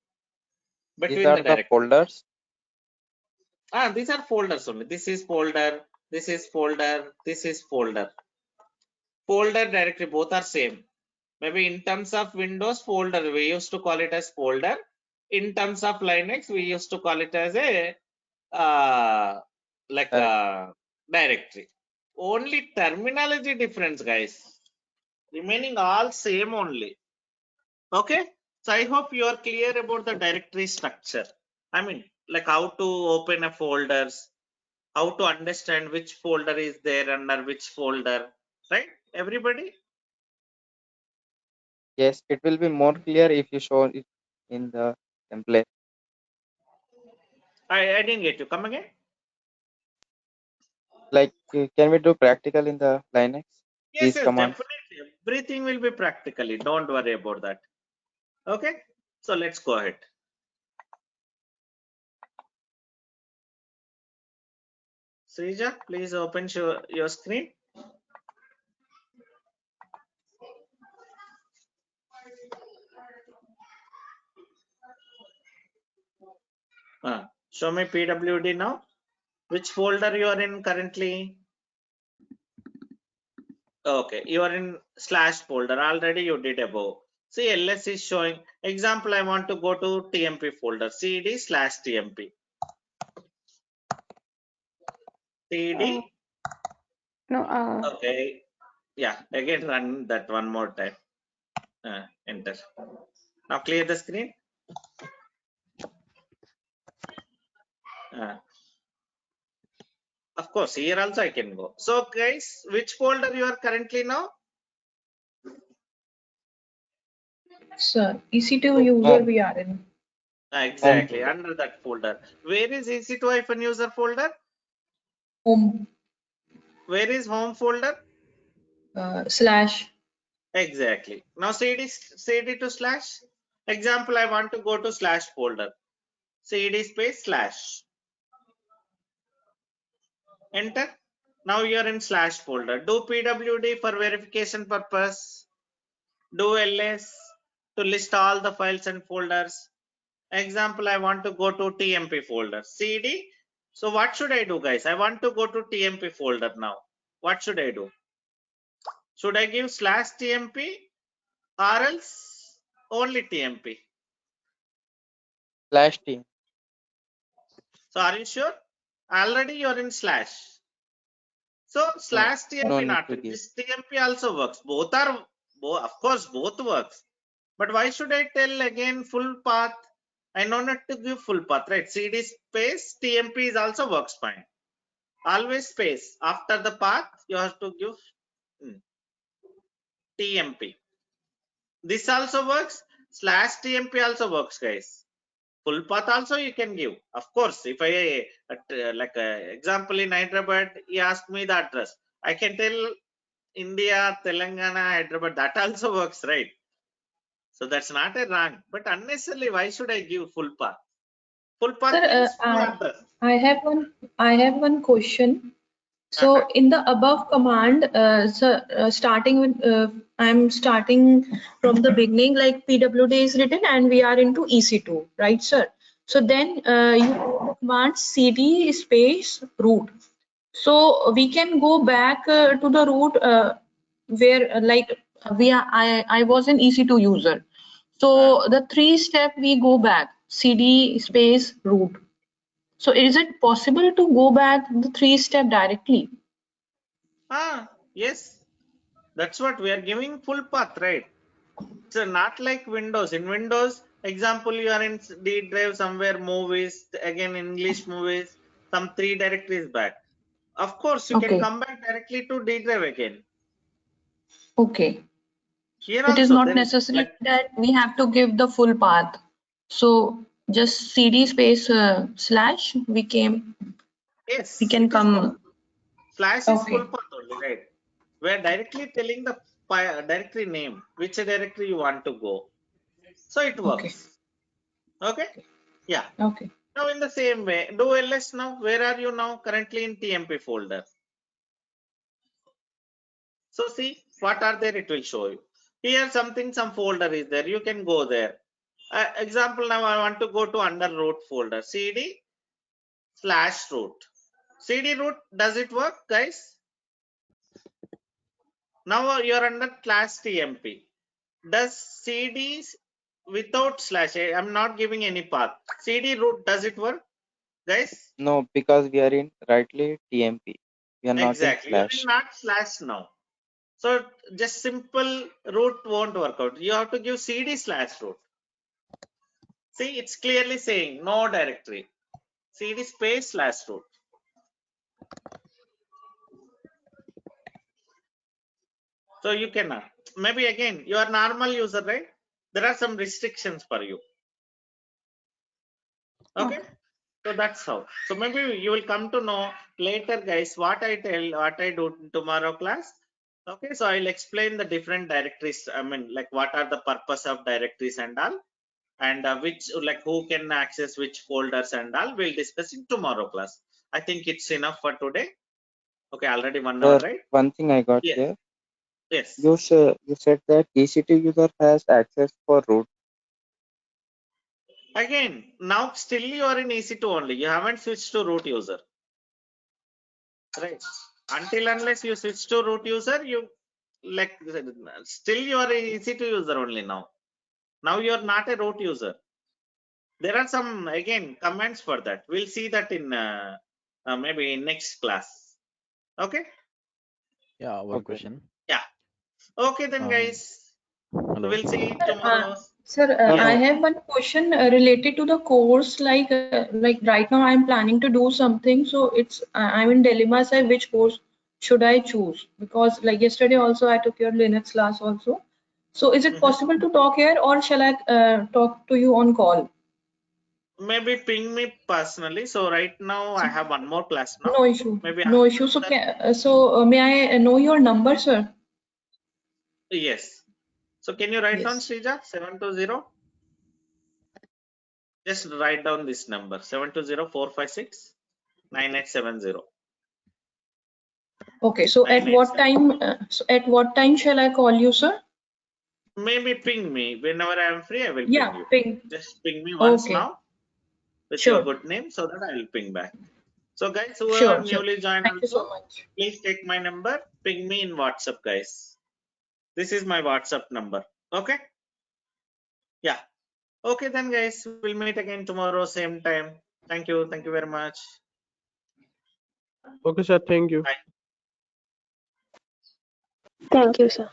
Between These are the the directory. folders. These are folders only. This is folder, this is folder, this is folder. Folder directory, both are same. Maybe in terms of Windows folder, we used to call it as folder. In terms of Linux, we used to call it as a directory. Only terminology difference, guys. Remaining all same only. Okay. So I hope you are clear about the directory structure. I mean, like how to open a folders, how to understand which folder is there under which folder, right? Everybody? Yes, it will be more clear if you show it in the template. I didn't get you. Come again? Like, can we do practical in the Linux? Yes, These commands. definitely. Everything will be practically. Don't worry about that. Okay. So let's go ahead. Srija, please open your screen. Show me PWD now. Which folder you are in currently? Okay, you are in slash folder. Already you did above. See, ls is showing. Example, I want to go to TMP folder. cd slash TMP. cd. No, Okay. Yeah, again run that one more time. Enter. Now clear the screen. Of course, here also I can go. So guys, which folder you are currently now? Sir, EC2 user we are in. Exactly, folder. under that folder. Where is EC2-user folder? Home. Where is home folder? Slash. Exactly. Now cd to slash. Example, I want to go to slash folder. cd space slash. Enter. Now you are in slash folder. Do pwd for verification purpose. Do ls to list all the files and folders. Example, I want to go to TMP folder. cd. So what should I do, guys? I want to go to TMP folder now. What should I do? Should I give slash TMP or else only TMP? Slash T. So are you sure? Already you're in slash. So slash TMP no need not to with give. this TMP also works. Both are, of course, both works. But why should I tell again full path? I know not to give full path, right? cd space TMP is also works fine. Always space after the path you have to give TMP. This also works. Slash TMP also works, guys. Full path also you can give. Of course, if I like example in Hyderabad, he asked me the address. I can tell India, Telangana, Hyderabad. That also works, right? So that's not a wrong. But unnecessarily, why should I give full path? Full path Sir, means full address. I have one question. So in the above command, starting with, I'm starting from the beginning, like PWD is written and we are into EC2, right, sir? So then you command cd space root. So we can go back to the root where I was an EC2 user. So the 3-step we go back cd space root. So is it possible to go back the 3-step directly? Yes, that's what we are giving full path, right? So not like Windows. In Windows, example, you are in D drive somewhere, movies, again English movies, some 3 directories back. Of course, you can Okay. come back directly to D drive again. Okay. Here It is also, not there is necessary like, that we have to give the full path. So just cd space slash we can yes, we can it is come. possible. Slash is full Okay. path only, right? We are directly telling the directory name, which directory you want to go. So it Okay. works. Okay? Yeah. Okay. Now in the same way, do ls now. Where are you now? Currently in TMP folder. So see what are there, it will show you. Here some folder is there. You can go there. Example, now I want to go to under root folder. cd / root. cd root, does it work, guys? Now you're under class TMP. Does cd without slash, I'm not giving any path. cd root, does it work, guys? No, because we are in rightly TMP. We are not in Exactly. You're slash. not slash now. So just simple root won't work out. You have to give cd / root. See, it's clearly saying no directory. cd space / root. So you cannot. Maybe again, you are normal user, right? There are some restrictions for you. Okay. So that's how. So maybe you will come to know later, guys, what I do in tomorrow class. Okay, so I'll explain the different directories. I mean, like what are the purpose of directories and all, and which, like, who can access which folders and all. We'll discuss in tomorrow class. I think it's enough for today. Okay, already 1 hour, Sir, right? one thing I got Yes. here. Yes. You said that EC2 user has access for root. Again, now still you are in EC2 only. You haven't switched to root user. Right. Until unless you switch to root user, you like still you are in EC2 user only now. Now you are not a root user. There are some again commands for that. We'll see that in maybe in next class. Okay. Yeah, one Okay. question. Yeah. Okay then, Um, guys. Hello. We'll see Sir, tomorrow. I Yes. have one question related to the course. Like right now, I'm planning to do something, so I'm in dilemma. Sir, which course should I choose? Because like yesterday also, I took your Linux class also. So is it Mhm. possible to talk here, or shall I talk to you on call? Maybe ping me personally. So right now I have one more class now. No issue. Maybe No issue. So may I know your number, sir? yes. So can you write down, Yes. Srija? 720. Just write down this number 720-456-9870. Okay. So at what 987. time? At what time shall I call you, sir? Maybe ping me whenever I am free. I will ping Yeah, you. ping. Just ping me once Okay. now with your Sure. good name so that I will ping back. So guys, whoever Sure. Sure. newly joined Thank you so also, much. please take my number. Ping me in WhatsApp, guys. This is my WhatsApp number. Okay. Yeah. Okay then, guys. We'll meet again tomorrow same time. Thank you. Thank you very much. Okay, sir. Thank you. Bye. Thank you, sir.